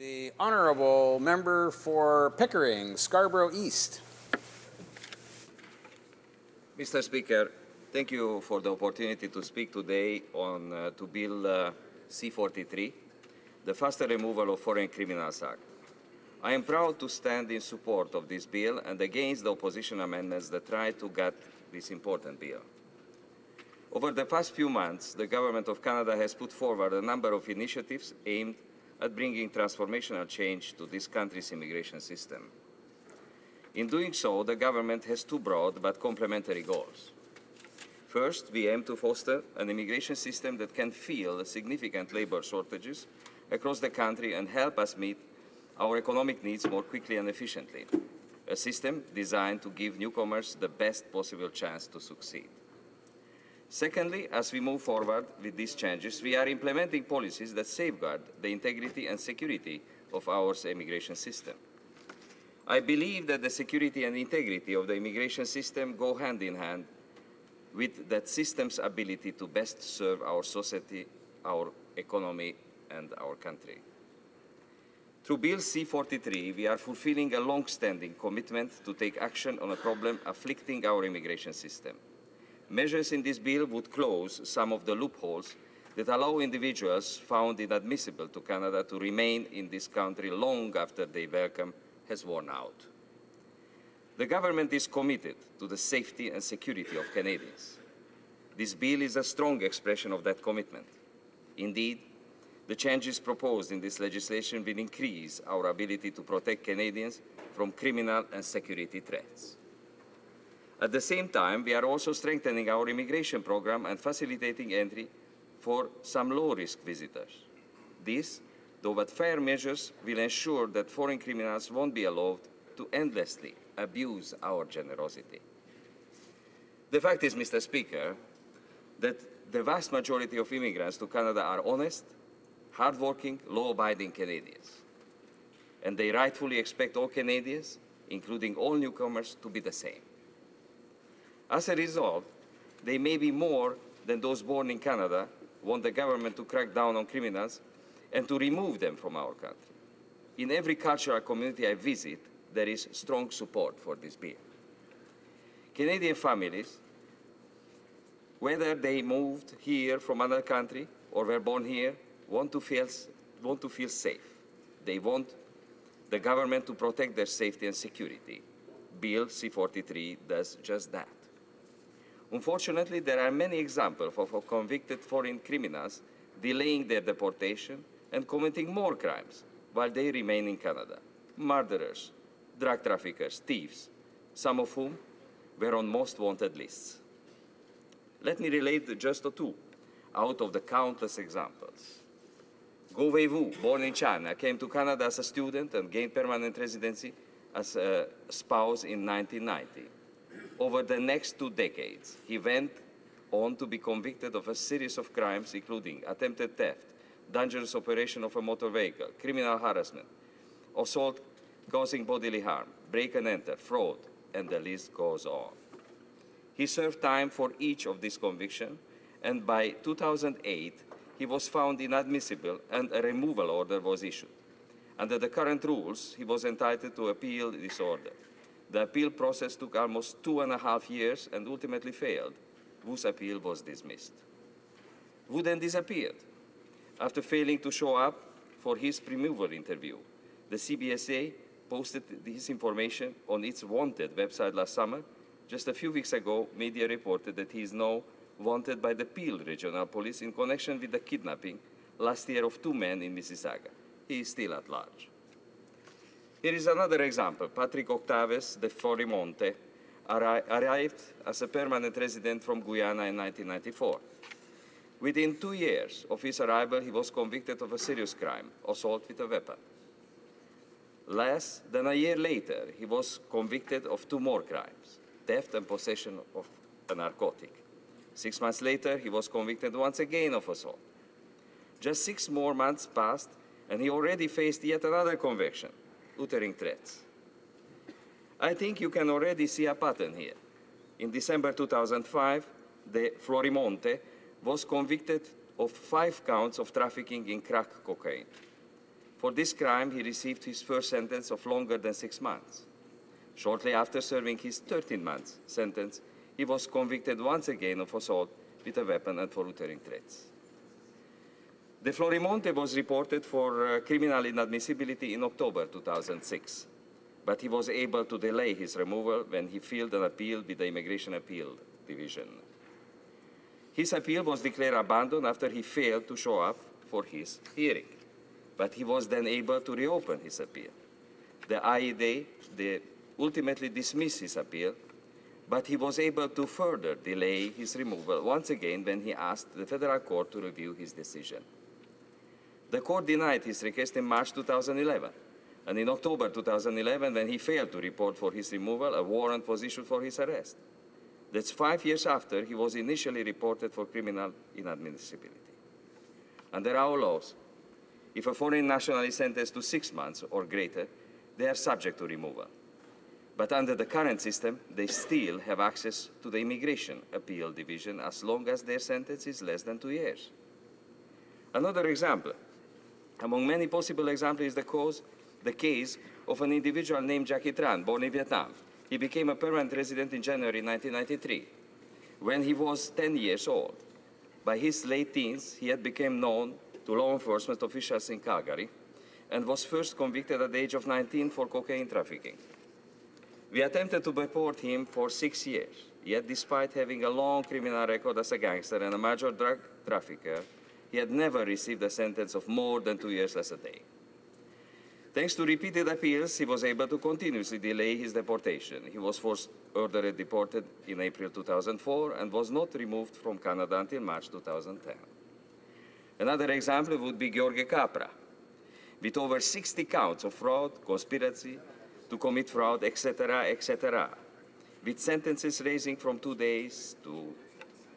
The Honourable Member for Pickering, Scarborough East. Mr. Speaker, thank you for the opportunity to speak today on to Bill C-43, the Faster Removal of Foreign Criminals Act. I am proud to stand in support of this bill and against the opposition amendments that try to gut this important bill. Over the past few months, the Government of Canada has put forward a number of initiatives aimed at bringing transformational change to this country's immigration system. In doing so, the government has two broad but complementary goals. First, we aim to foster an immigration system that can fill the significant labor shortages across the country and help us meet our economic needs more quickly and efficiently. A system designed to give newcomers the best possible chance to succeed. Secondly, as we move forward with these changes, we are implementing policies that safeguard the integrity and security of our immigration system. I believe that the security and integrity of the immigration system go hand in hand with that system's ability to best serve our society, our economy, and our country. Through Bill C-43, we are fulfilling a long-standing commitment to take action on a problem afflicting our immigration system. Measures in this bill would close some of the loopholes that allow individuals found inadmissible to Canada to remain in this country long after their welcome has worn out. The government is committed to the safety and security of Canadians. This bill is a strong expression of that commitment. Indeed, the changes proposed in this legislation will increase our ability to protect Canadians from criminal and security threats. At the same time, we are also strengthening our immigration program and facilitating entry for some low-risk visitors. These, though but fair measures, will ensure that foreign criminals won't be allowed to endlessly abuse our generosity. The fact is, Mr. Speaker, that the vast majority of immigrants to Canada are honest, hardworking, law-abiding Canadians. And they rightfully expect all Canadians, including all newcomers, to be the same. As a result, they may be more than those born in Canada want the government to crack down on criminals and to remove them from our country. In every cultural community I visit, there is strong support for this bill. Canadian families, whether they moved here from another country or were born here, want to feel safe. They want the government to protect their safety and security. Bill C-43 does just that. Unfortunately, there are many examples of convicted foreign criminals delaying their deportation and committing more crimes while they remain in Canada. Murderers, drug traffickers, thieves, some of whom were on most wanted lists. Let me relate just two out of the countless examples. Go Wei-Wu, born in China, came to Canada as a student and gained permanent residency as a spouse in 1990. Over the next 2 decades, he went on to be convicted of a series of crimes, including attempted theft, dangerous operation of a motor vehicle, criminal harassment, assault causing bodily harm, break and enter, fraud, and the list goes on. He served time for each of these convictions, and by 2008, he was found inadmissible and a removal order was issued. Under the current rules, he was entitled to appeal this order. The appeal process took almost 2.5 years and ultimately failed. Wu's appeal was dismissed. Wu then disappeared. After failing to show up for his removal interview, the CBSA posted this information on its wanted website last summer. Just a few weeks ago, media reported that he is now wanted by the Peel Regional Police in connection with the kidnapping last year of 2 men in Mississauga. He is still at large. Here is another example. Patrick Octaves de Florimonte arrived as a permanent resident from Guyana in 1994. Within 2 years of his arrival, he was convicted of a serious crime, assault with a weapon. Less than a year later, he was convicted of 2 more crimes, theft and possession of a narcotic. 6 months later, he was convicted once again of assault. Just 6 more months passed, and he already faced yet another conviction, uttering threats. I think you can already see a pattern here. In December 2005, de Florimonte was convicted of 5 counts of trafficking in crack cocaine. For this crime, he received his first sentence of longer than 6 months. Shortly after serving his 13-month sentence, he was convicted once again of assault with a weapon and for uttering threats. De Florimonte was reported for criminal inadmissibility in October 2006, but he was able to delay his removal when he filed an appeal with the Immigration Appeal Division. His appeal was declared abandoned after he failed to show up for his hearing, but he was then able to reopen his appeal. The IED ultimately dismissed his appeal, but he was able to further delay his removal once again when he asked the federal court to review his decision. The court denied his request in March 2011, and in October 2011, when he failed to report for his removal, a warrant was issued for his arrest. That's 5 years after he was initially reported for criminal inadmissibility. Under our laws, if a foreign national is sentenced to 6 months or greater, they are subject to removal. But under the current system, they still have access to the Immigration Appeal Division as long as their sentence is less than 2 years. Another example, among many possible examples, is the case of an individual named Jackie Tran, born in Vietnam. He became a permanent resident in January 1993, when he was 10 years old. By his late teens, he had become known to law enforcement officials in Calgary and was first convicted at the age of 19 for cocaine trafficking. We attempted to deport him for 6 years, yet despite having a long criminal record as a gangster and a major drug trafficker, he had never received a sentence of more than 2 years less a day. Thanks to repeated appeals, he was able to continuously delay his deportation. He was first ordered deported in April 2004 and was not removed from Canada until March 2010. Another example would be Gheorghe Capra, with over 60 counts of fraud, conspiracy to commit fraud, etc., etc., with sentences ranging from 2 days to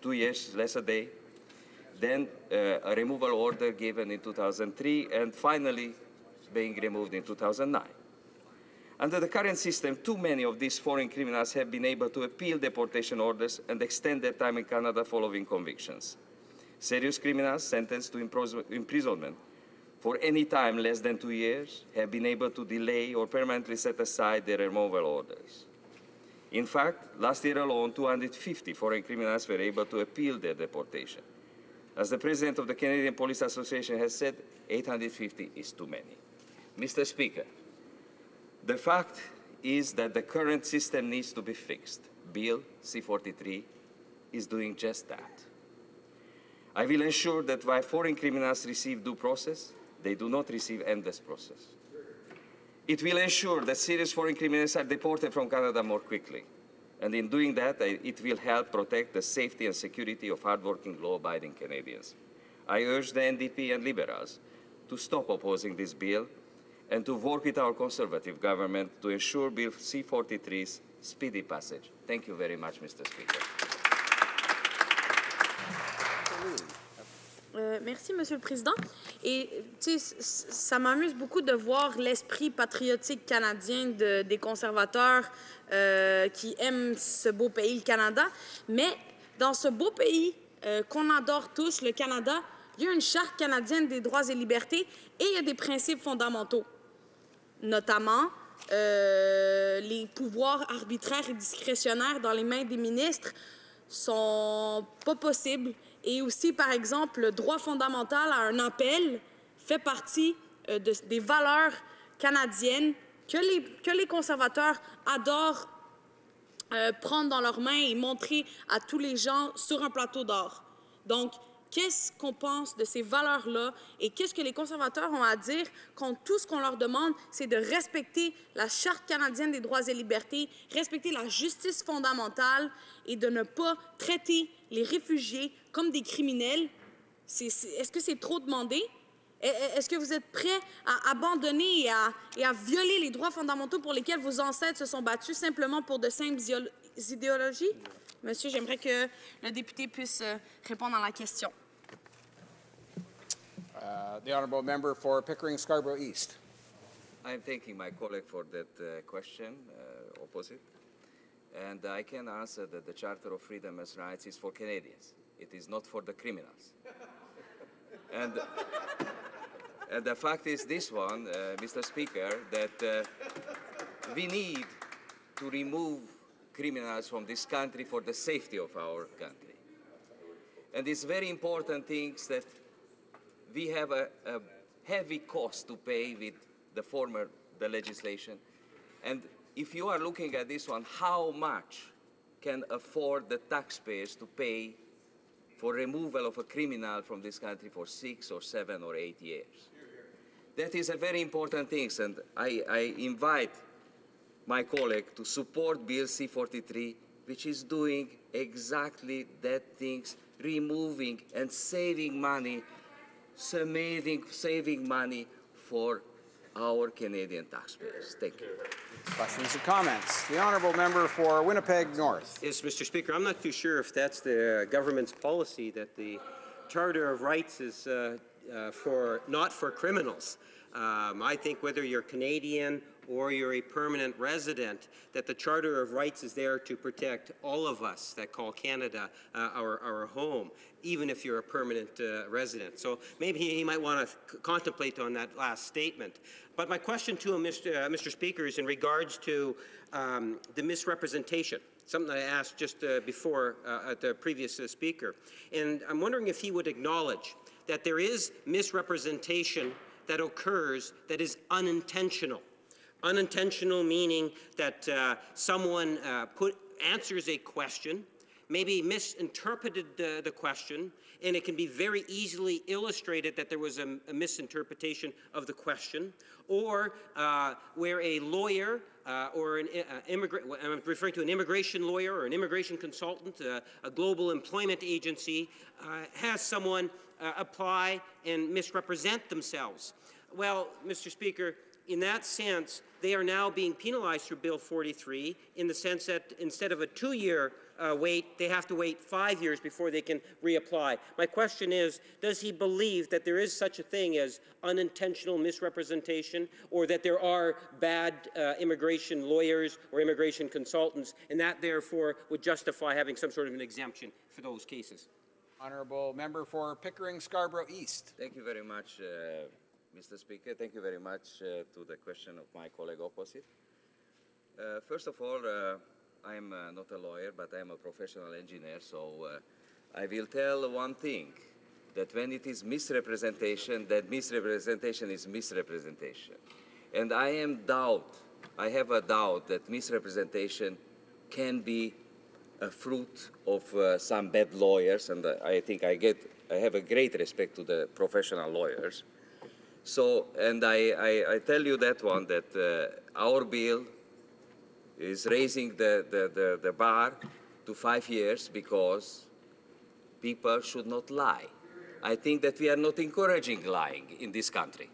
2 years less a day, then a removal order given in 2003, and finally being removed in 2009. Under the current system, too many of these foreign criminals have been able to appeal deportation orders and extend their time in Canada following convictions. Serious criminals sentenced to imprisonment for any time less than 2 years have been able to delay or permanently set aside their removal orders. In fact, last year alone, 250 foreign criminals were able to appeal their deportation. As the president of the Canadian Police Association has said, 850 is too many. Mr. Speaker, the fact is that the current system needs to be fixed. Bill C-43 is doing just that. I will ensure that while foreign criminals receive due process, they do not receive endless process. It will ensure that serious foreign criminals are deported from Canada more quickly. And in doing that, it will help protect the safety and security of hardworking, law-abiding Canadians. I urge the NDP and Liberals to stop opposing this bill and to work with our Conservative government to ensure Bill C-43's speedy passage. Thank you very much, Mr. Speaker. Merci, Monsieur le Président. Et ça m'amuse beaucoup de voir l'esprit patriotique canadien des conservateurs qui aiment ce beau pays, le Canada. Mais dans ce beau pays qu'on adore tous, le Canada, il y a une charte canadienne des droits et libertés et il y a des principes fondamentaux, notamment les pouvoirs arbitraires et discrétionnaires dans les mains des ministres sont pas possibles. Et aussi, par exemple, le droit fondamental à un appel fait partie des valeurs canadiennes que les conservateurs adorent prendre dans leurs mains et montrer à tous les gens sur un plateau d'or. Donc, qu'est-ce qu'on pense de ces valeurs-là et qu'est-ce que les conservateurs ont à dire quand tout ce qu'on leur demande, c'est de respecter la Charte canadienne des droits et libertés, respecter la justice fondamentale et de ne pas traiter les réfugiés comme des criminels? Est-ce que c'est trop demandé? Est-ce que vous êtes prêts à abandonner et à violer les droits fondamentaux pour lesquels vos ancêtres se sont battus simplement pour de simples idéologies? Monsieur, j'aimerais que le député puisse répondre à la question. The honourable member for Pickering Scarborough East. I am thanking my colleague for that question, opposite. And I can answer that the Charter of Freedom and Rights is for Canadians. It is not for the criminals. And the fact is this one, Mr. Speaker, that we need to remove criminals from this country for the safety of our country. And it's very important things that we have a heavy cost to pay with the legislation. And if you are looking at this one, how much can afford the taxpayers to pay for removal of a criminal from this country for 6 or 7 or 8 years? That is a very important thing, and I invite my colleague to support Bill C-43, which is doing exactly that things, removing and saving money, saving money for our Canadian taxpayers. Thank you. Questions or comments? The honourable member for Winnipeg North. Yes, Mr. Speaker, I'm not too sure if that's the government's policy that the Charter of Rights is not for criminals. I think whether you're Canadian or you're a permanent resident, that the Charter of Rights is there to protect all of us that call Canada our home, even if you're a permanent resident. So maybe he might want to contemplate on that last statement. But my question to him, Mr. Speaker, is in regards to the misrepresentation, something I asked just before at the previous speaker. And I'm wondering if he would acknowledge that there is misrepresentation that occurs that is unintentional. Unintentional meaning that someone answers a question, maybe misinterpreted the question, and it can be very easily illustrated that there was a misinterpretation of the question, or where a lawyer or an I'm referring to an immigration lawyer or an immigration consultant, a global employment agency, has someone apply and misrepresent themselves. Well, Mr. Speaker, in that sense, they are now being penalized through Bill 43 in the sense that instead of a 2-year wait, they have to wait 5 years before they can reapply. My question is, does he believe that there is such a thing as unintentional misrepresentation, or that there are bad immigration lawyers or immigration consultants, and that therefore would justify having some sort of an exemption for those cases? Honourable member for Pickering Scarborough East. Thank you very much, Mr. Speaker. Thank you very much to the question of my colleague opposite. First of all, I'm not a lawyer, but I'm a professional engineer, so I will tell one thing, that when it is misrepresentation, that misrepresentation is misrepresentation. And I have a doubt that misrepresentation can be a fruit of some bad lawyers, and I think I have a great respect to the professional lawyers. So, and I tell you that one, that our bill is raising the bar to 5 years because people should not lie. I think that we are not encouraging lying in this country.